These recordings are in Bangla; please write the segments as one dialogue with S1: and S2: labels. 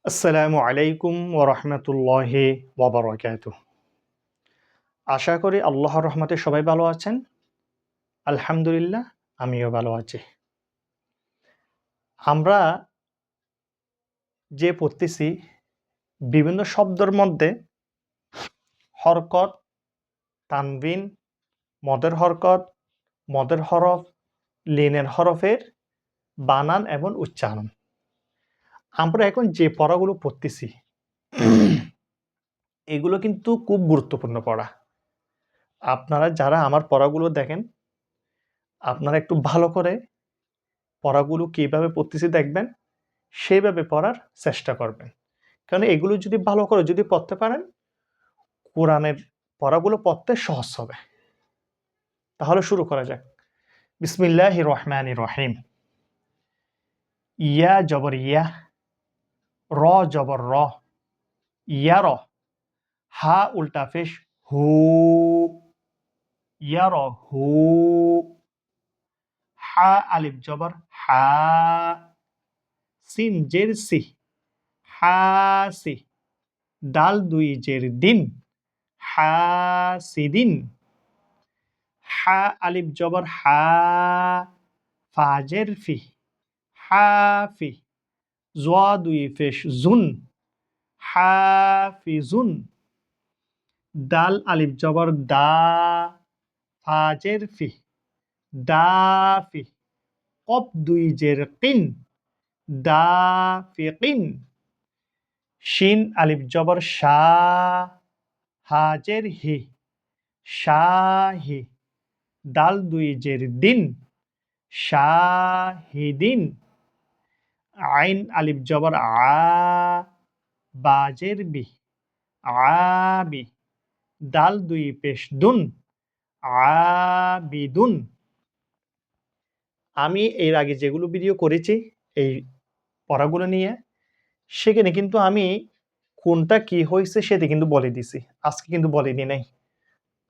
S1: আসসালামু আলাইকুম ওয়া রাহমাতুল্লাহি ওয়া বারাকাতুহু। আশা করি আল্লাহর রহমতে সবাই ভালো আছেন। আলহামদুলিল্লাহ আমিও ভালো আছি। আমরা যে পড়তেছি বিভিন্ন শব্দের মধ্যে হরকত, তানবিন, মদের হরকত, মদের হরফ, লিনের হরফের বানান এবং উচ্চারণ। আমরা এখন যে পড়াগুলো পড়তেছি এগুলো কিন্তু খুব গুরুত্বপূর্ণ পড়া। আপনারা যারা আমার পড়াগুলো দেখেন, আপনারা একটু ভালো করে পড়াগুলো কিভাবে পড়তেছি দেখবেন, সেইভাবে পড়ার চেষ্টা করবেন। কারণ এগুলো যদি ভালো করে যদি পড়তে পারেন, কোরআনের পড়াগুলো পড়তে সহজ হবে। তাহলে শুরু করা যাক। বিসমিল্লাহির রহমানির রহিম। ইয়া জবর ইয়া, র জবর র, ইয়ার, হা উল্টা পেশ হু, ইয়ার হু, হা আলিফ জবর হা, সিন জের সি, হাসি, দাল দুই জের দিন, হাসিদিন, হা আলিফ জবর হা, ফা জের ফি, হাফি, জোয়া দুই পেশ জুন, হাফিজুন, দাল আলিফ জবর দা, ফা জের ফি, দাফি, কফ দুই জের কিন, দাফিকিন, শিন আলিফ জবর শা, হাজের হি, শাহি, দাল দুই জের দিন, শাহিদিন, আইন আলিফ জবর আ, বাজের বি, আবি, দাল দুই পেশ দুন, আবিদুন। আমি এর আগে যেগুলো ভিডিও করেছি এই পড়াগুলো নিয়ে, সেখানে কিন্তু আমি কোনটা কি হয়েছে সেটা কিন্তু বলে দিছি। আজকে কিন্তু বলিনি নাই।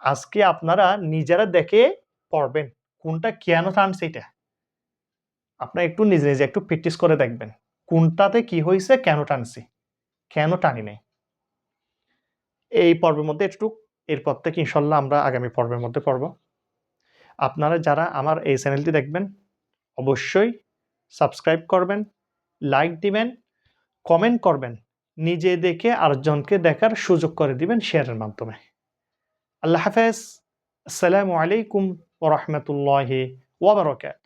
S1: আজকে আপনারা নিজেরা দেখে পড়বেন। কোনটা কেন টানছে এটা। আপনারা একটু নিজে, নিজে একটু প্র্যাকটিস করে দেখবেন। কোনটাতে কি হইছে, কেন টানছি, কেন টানি নাই। এই পর্বের মধ্যে একটু, এরপর থেকে ইনশাআল্লাহ আমরা আগামী পর্বের মধ্যে পড়ব। আপনারা যারা আমার এই চ্যানেলটি দেখবেন, অবশ্যই সাবস্ক্রাইব করবেন, লাইক দিবেন, কমেন্ট করবেন। নিজে দেখে আরেকজনকে দেখার সুযোগ করে দিবেন শেয়ারের মাধ্যমে। আল্লাহ হাফেজ। আসসালামু আলাইকুম ওয়া রাহমাতুল্লাহি ওয়া বারাকাতুহু।